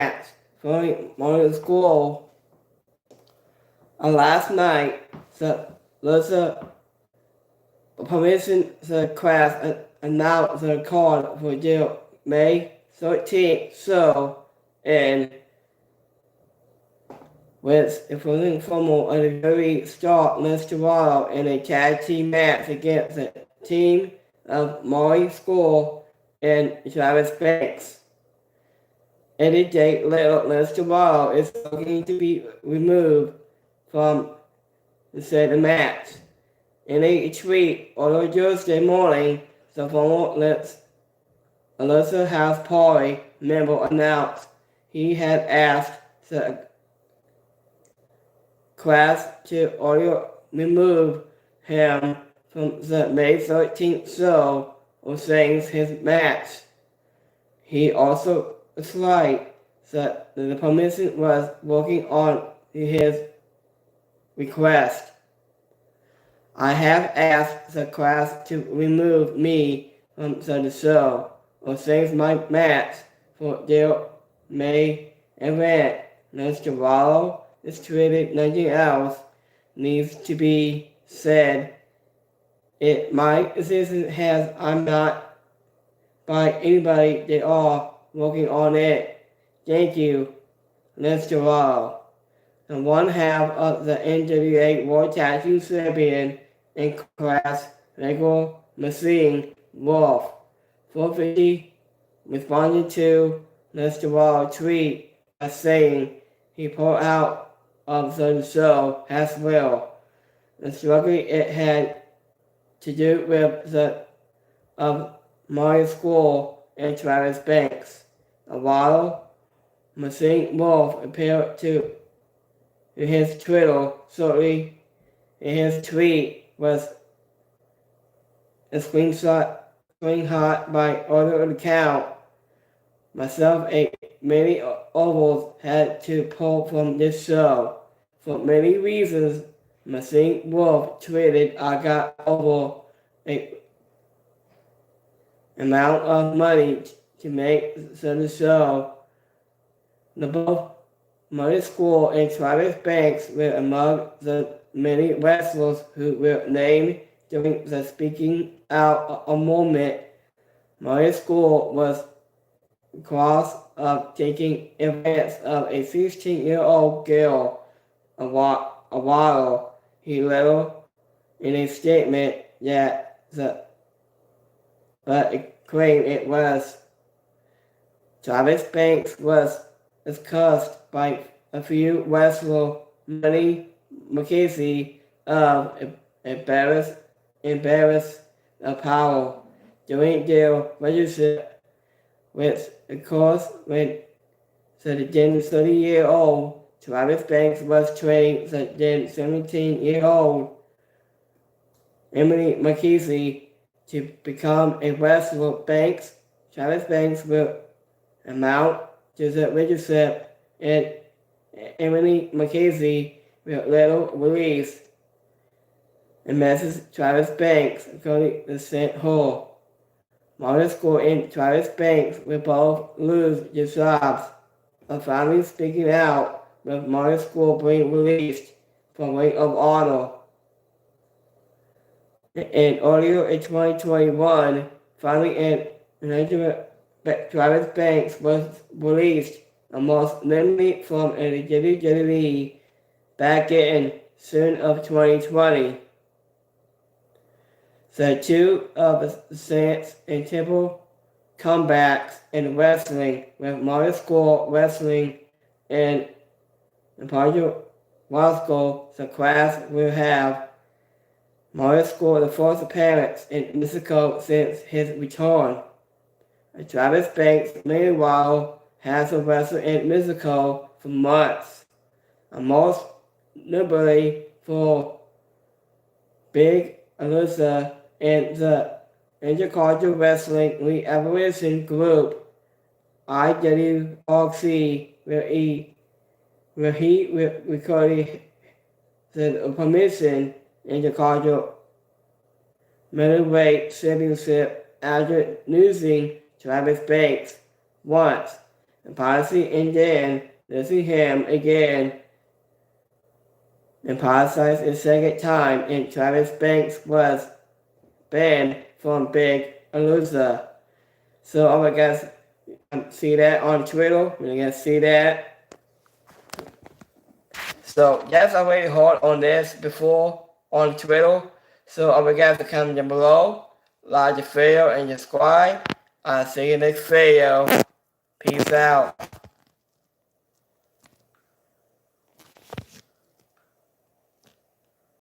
match for Marty Scurll. Last night, the Lince permission the class announced the card for the May 13th show and with a frozen formal at the very start against Dorado in a tag team match against the team of Marty Scurll and Travis Banks. Any day later, against Dorado is looking to be removed from the said match. In a tweet on Thursday morning, the former Lince House Party member announced he had asked the class to audio remove him from the May 13th show or saying his match. He also slight that the permission was working on his request. I have asked the class to remove me from the show or save my match for their May event. Mr. Wallow is treated nothing else needs to be said. My decision has I'm not by anybody. They are working on it. Thank you, Mr. Wallow. And one half of the NWA World Tag Team Champion in class regular machine Wolf 450 responded to Mr. Wall's tweet by saying he pulled out of the show as well. And struggling it had to do with the of Marty Scurll and Travis Banks. A while Machine Wolf appeared to his Twitter shortly. In his tweet was a screenshot by other account. Myself and many others had to pull from this show. For many reasons, Machine Wolf tweeted I got over a amount of money to make the show. The both Marty Scurll and Travis Banks were among the many wrestlers who were named during the speaking out a moment. Marty Scurll was accused of taking advantage of a 16-year-old girl a while. He later, in a statement, but claimed it was. Travis Banks was accused by a few wrestlers, Money McKenzie, of embarrassed power during their relationship, which of course when the then 30-year-old Travis Banks was training the then 17-year-old Emily McKenzie to become a wrestler. Travis Banks will amount to the relationship, and Emily McKenzie will later release a message Travis Banks according to St. Hall. Marty Scurll and Travis Banks will both lose their jobs. Finally speaking out with Marty Scurll being released from Ring of Honor. And earlier in 2021, finally in Travis Banks was released almost literally from a WWE back in June of 2020. The two of the Saints and Temple comebacks in wrestling with Marty Scurll wrestling and Party Wasco, the class will have Marty Scurll the first appearance in Mexico since his return. Travis Banks, meanwhile, has wrestled in Mexico for months, most notably for Big Alyssa and the Intercultural Wrestling Re-Evolution Group, IWRC, where he recorded the permission Intercultural Middleweight Championship after losing Travis Banks once. and policy, and then to see him again and politicized a second time, and Travis Banks was banned from Big Loser. So I guess see that on Twitter. You guys see that. So yes, I already heard on this before on Twitter. So I guess comment down below, like the video and subscribe. I'll see you next video. Peace out.